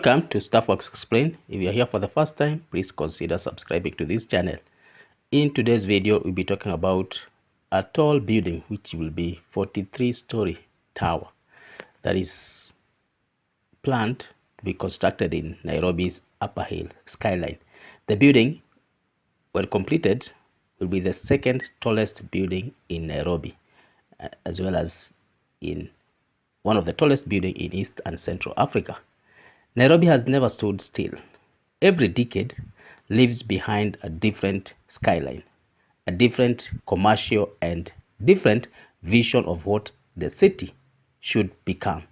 Welcome to Staffworks Explained. If you are here for the first time, please consider subscribing to this channel. In today's video, we'll be talking about a tall building which will be 43-story tower that is planned to be constructed in Nairobi's Upper Hill Skyline. The building, when completed, will be the second tallest building in Nairobi, as well as in one of the tallest buildings in East and Central Africa. Nairobi has never stood still. Every decade leaves behind a different skyline, a different commercial and different vision of what the city should become.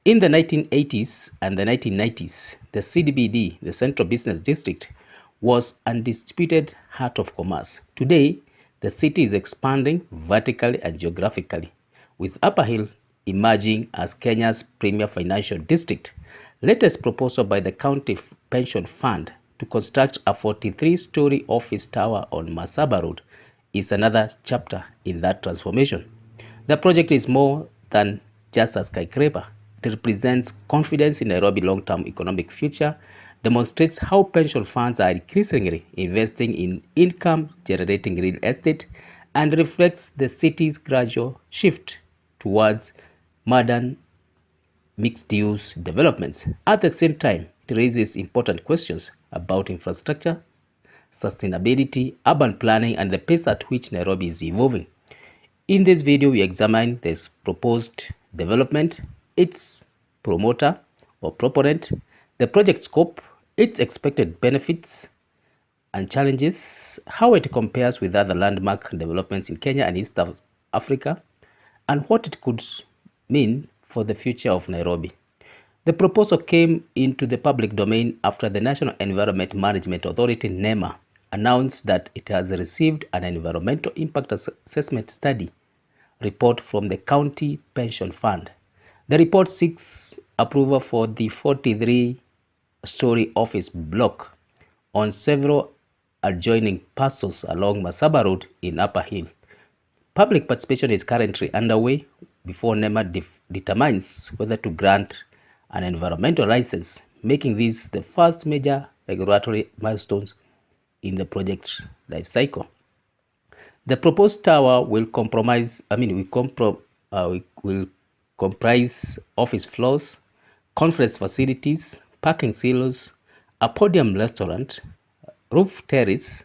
In the 1980s and the 1990s, the CBD, the Central Business District, was undisputed heart of commerce. Today, the city is expanding vertically and geographically, with Upper Hill emerging as Kenya's premier financial district. Latest proposal by the County Pension Fund to construct a 43-story office tower on Masaba Road is another chapter in that transformation. The project is more than just a skyscraper. It represents confidence in Nairobi's long-term economic future, demonstrates how pension funds are increasingly investing in income-generating real estate, and reflects the city's gradual shift towards modern mixed-use developments. At the same time, it raises important questions about infrastructure, sustainability, urban planning, and the pace at which Nairobi is evolving. In this video, we examine this proposed development, its promoter or proponent, the project scope, its expected benefits and challenges, how it compares with other landmark developments in Kenya and East Africa, and what it could mean for the future of Nairobi. The proposal came into the public domain after the National Environment Management Authority (NEMA) announced that it has received an environmental impact assessment study report from the County Pension Fund. The report seeks approval for the 43-story office block on several adjoining parcels along Masaba Road in Upper Hill. Public participation is currently underway before NEMA determines whether to grant an environmental license, making this the first major regulatory milestones in the project's life cycle. The proposed tower will comprise office floors, conference facilities, parking silos, a podium restaurant, roof terrace,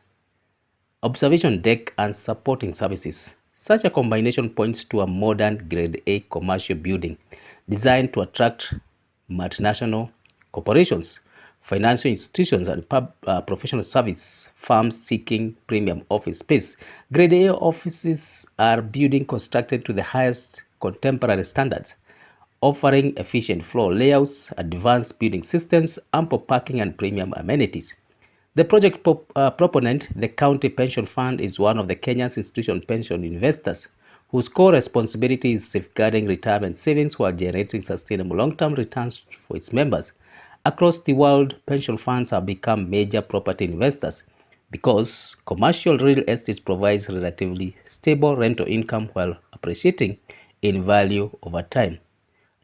observation deck, and supporting services. Such a combination points to a modern Grade A commercial building designed to attract multinational corporations, financial institutions, and professional service firms seeking premium office space. Grade A offices are buildings constructed to the highest contemporary standards, offering efficient floor layouts, advanced building systems, ample parking, and premium amenities. The project proponent, the County Pension Fund, is one of the Kenya's institutional pension investors whose core responsibility is safeguarding retirement savings while generating sustainable long-term returns for its members. Across the world, pension funds have become major property investors because commercial real estate provides relatively stable rental income while appreciating in value over time.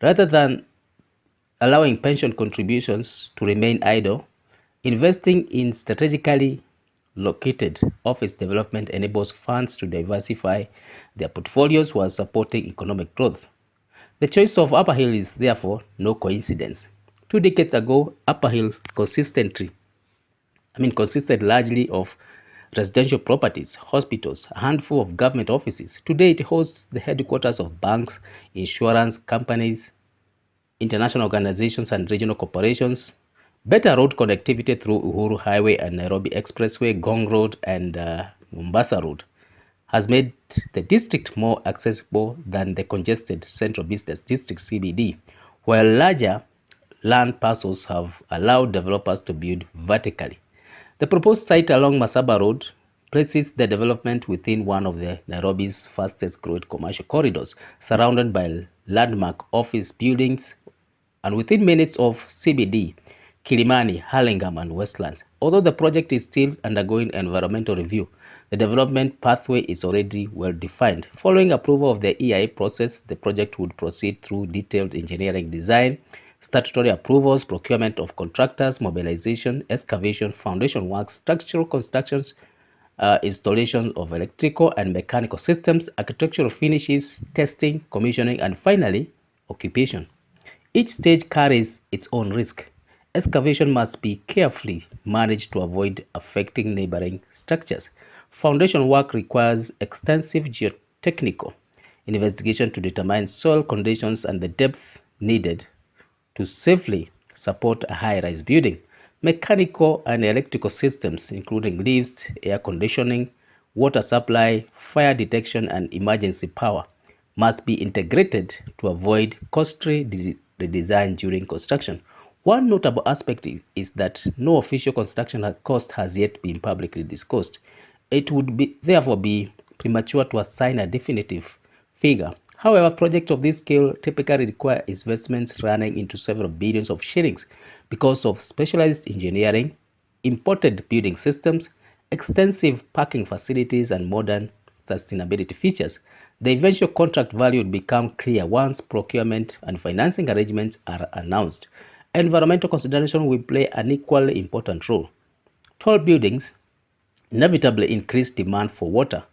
Rather than allowing pension contributions to remain idle, investing in strategically located office development enables funds to diversify their portfolios while supporting economic growth. The choice of Upper Hill is therefore no coincidence. 2 decades ago, Upper Hill consisted largely of residential properties, hospitals, a handful of government offices. Today, it hosts the headquarters of banks, insurance companies, international organizations, and regional corporations. Better road connectivity through Uhuru Highway and Nairobi Expressway, Gong Road, and Mombasa Road has made the district more accessible than the congested Central Business District (CBD), while larger land parcels have allowed developers to build vertically. The proposed site along Masaba Road places the development within one of the Nairobi's fastest growing commercial corridors, surrounded by landmark office buildings and within minutes of CBD, Kilimani, Hurlingham, and Westlands. Although the project is still undergoing environmental review, the development pathway is already well defined. Following approval of the EIA process, the project would proceed through detailed engineering design, statutory approvals, procurement of contractors, mobilization, excavation, foundation works, structural constructions, installation of electrical and mechanical systems, architectural finishes, testing, commissioning, and finally, occupation. Each stage carries its own risk. Excavation must be carefully managed to avoid affecting neighboring structures. Foundation work requires extensive geotechnical investigation to determine soil conditions and the depth needed to safely support a high-rise building. Mechanical and electrical systems, including lifts, air conditioning, water supply, fire detection, and emergency power, must be integrated to avoid costly redesign during construction. One notable aspect is that no official construction cost has yet been publicly disclosed. It would therefore be premature to assign a definitive figure. However, projects of this scale typically require investments running into several billions of shillings because of specialized engineering, imported building systems, extensive parking facilities, and modern sustainability features. The eventual contract value will become clear once procurement and financing arrangements are announced. Environmental consideration will play an equally important role. Tall buildings inevitably increase demand for water,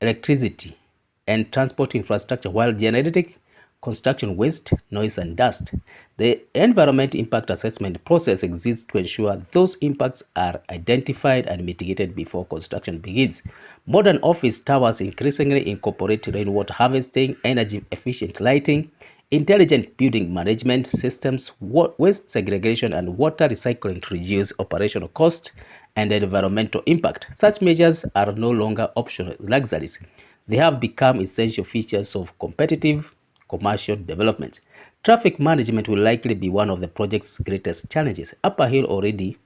electricity, and transport infrastructure while generating construction waste, noise, and dust. The environment impact assessment process exists to ensure those impacts are identified and mitigated before construction begins. Modern office towers increasingly incorporate rainwater harvesting, energy efficient lighting, intelligent building management systems, waste segregation, and water recycling to reduce operational costs and environmental impact. Such measures are no longer optional luxuries. They have become essential features of competitive commercial development. Traffic management will likely be one of the project's greatest challenges. Upper Hill already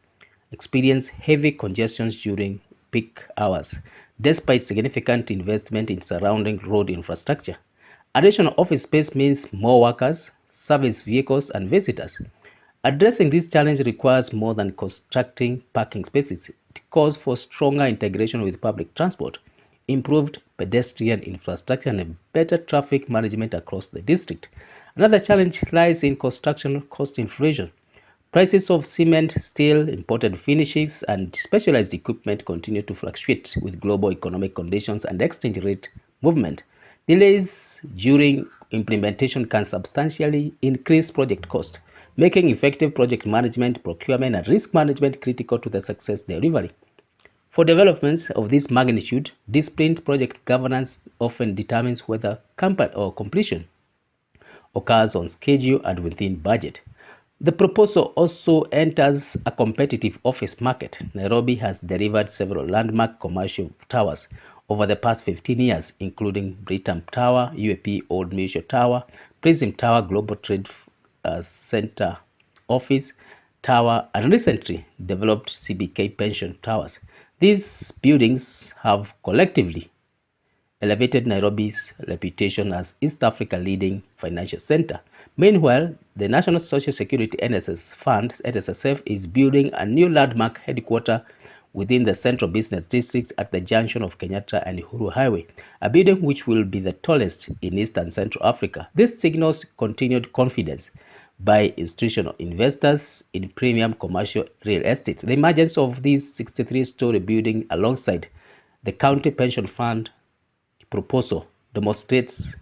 experience heavy congestions during peak hours, despite significant investment in surrounding road infrastructure. Additional office space means more workers, service vehicles, and visitors. Addressing this challenge requires more than constructing parking spaces. It calls for stronger integration with public transport, improved pedestrian infrastructure, and better traffic management across the district. Another challenge lies in construction cost inflation. Prices of cement, steel, imported finishes, and specialized equipment continue to fluctuate with global economic conditions and exchange rate movement. Delays during implementation can substantially increase project cost, making effective project management, procurement, and risk management critical to the success delivery. For developments of this magnitude, disciplined project governance often determines whether completion occurs on schedule and within budget. The proposal also enters a competitive office market. Nairobi has delivered several landmark commercial towers over the past 15 years, including Britam Tower, UAP Old Mutual Tower, Prism Tower, Global Trade Center Office Tower, and recently developed CBK Pension Towers. These buildings have collectively elevated Nairobi's reputation as East Africa's leading financial center. Meanwhile, the National Social Security NSS Fund, NSSF, is building a new landmark headquarters within the Central Business District at the junction of Kenyatta and Uhuru Highway, a building which will be the tallest in East and Central Africa. This signals continued confidence by institutional investors in premium commercial real estate. The emergence of this 63-story building alongside the County Pension Fund proposal demonstrates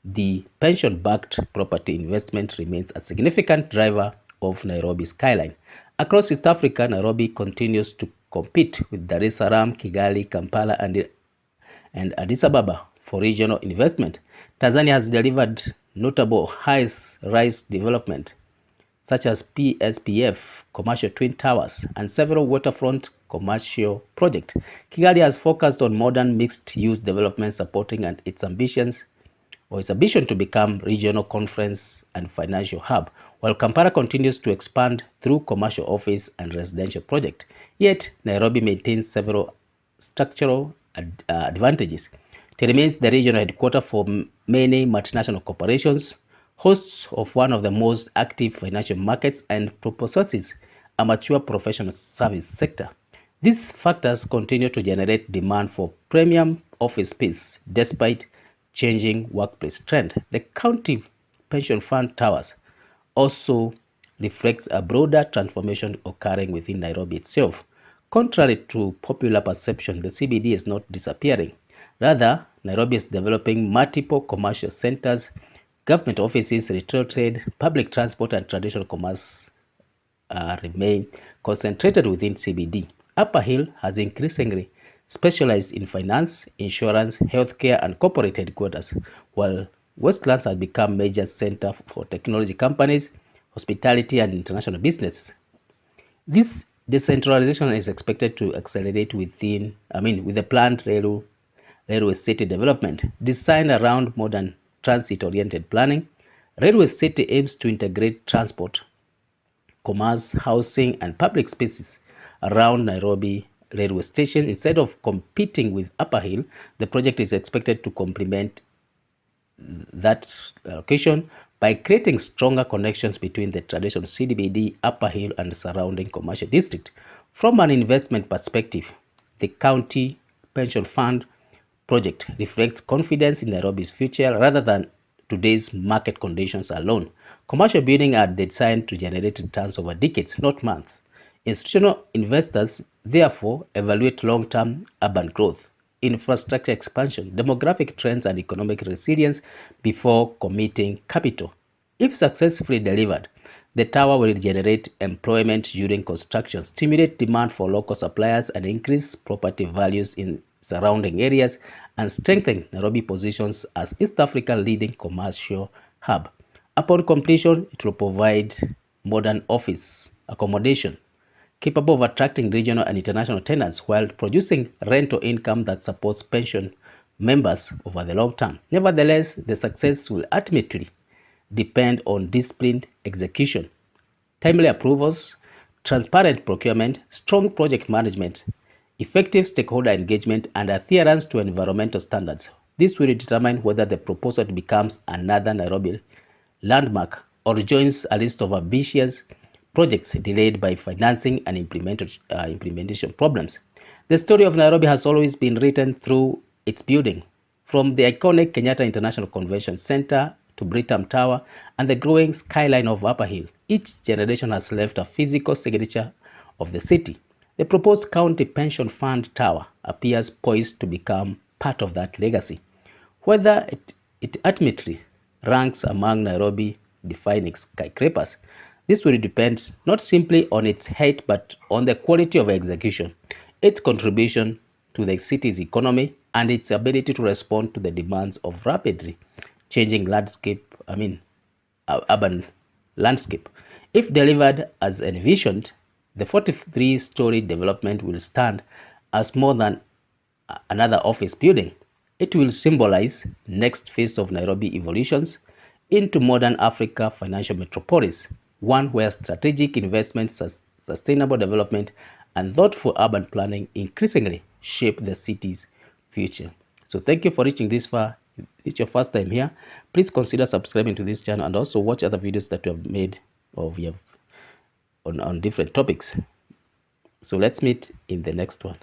the pension-backed property investment remains a significant driver of Nairobi's skyline. Across East Africa, Nairobi continues to compete with Dar es Salaam, Kigali, Kampala, and Addis Ababa for regional investment. Tanzania has delivered notable high-rise development such as PSPF, Commercial Twin Towers, and several waterfront commercial projects. Kigali has focused on modern mixed-use development, supporting its ambition to become regional conference and financial hub, while Kampala continues to expand through commercial office and residential projects. Yet, Nairobi maintains several structural advantages. It remains the regional headquarters for many multinational corporations, hosts of one of the most active financial markets, and possesses a mature professional service sector. These factors continue to generate demand for premium office space despite changing workplace trend. The County Pension Fund Towers also reflects a broader transformation occurring within Nairobi itself. Contrary to popular perception, the CBD is not disappearing. Rather, Nairobi is developing multiple commercial centers, government offices, retail trade, public transport, and traditional commerce remain concentrated within CBD. Upper Hill has increasingly specialized in finance, insurance, healthcare, and corporate headquarters, while Westlands has become major center for technology companies, hospitality, and international business. This decentralization is expected to accelerate with the planned railway city development. Designed around modern transit-oriented planning, Railway City aims to integrate transport, commerce, housing, and public spaces around Nairobi railway station. Instead of competing with Upper Hill, the project is expected to complement that location by creating stronger connections between the traditional CBD, Upper Hill, and the surrounding commercial district. From an investment perspective, the county pension fund project reflects confidence in Nairobi's future rather than today's market conditions alone. Commercial buildings are designed to generate returns over decades, not months. Institutional investors therefore evaluate long-term urban growth, infrastructure expansion, demographic trends, and economic resilience before committing capital. If successfully delivered, the tower will generate employment during construction, stimulate demand for local suppliers, and increase property values in surrounding areas, and strengthen Nairobi's positions as East Africa's leading commercial hub. Upon completion, it will provide modern office accommodation capable of attracting regional and international tenants while producing rental income that supports pension members over the long term. Nevertheless, the success will ultimately depend on disciplined execution, timely approvals, transparent procurement, strong project management, effective stakeholder engagement, and adherence to environmental standards. This will determine whether the proposal becomes another Nairobi landmark or joins a list of ambitious projects delayed by financing and implementation problems. The story of Nairobi has always been written through its building, from the iconic Kenyatta International Convention Center to Britam Tower and the growing skyline of Upper Hill. Each generation has left a physical signature of the city. The proposed County Pension Fund Tower appears poised to become part of that legacy. Whether it ultimately ranks among Nairobi defining skyscrapers, this will depend not simply on its height but on the quality of execution, its contribution to the city's economy, and its ability to respond to the demands of rapidly changing urban landscape. If delivered as envisioned, the 43-story development will stand as more than another office building. It will symbolize next phase of Nairobi evolutions into modern Africa financial metropolis, one where strategic investment, sustainable development, and thoughtful urban planning increasingly shape the city's future. So thank you for reaching this far. If it's your first time here, please consider subscribing to this channel and also watch other videos that we have made on different topics. So let's meet in the next one.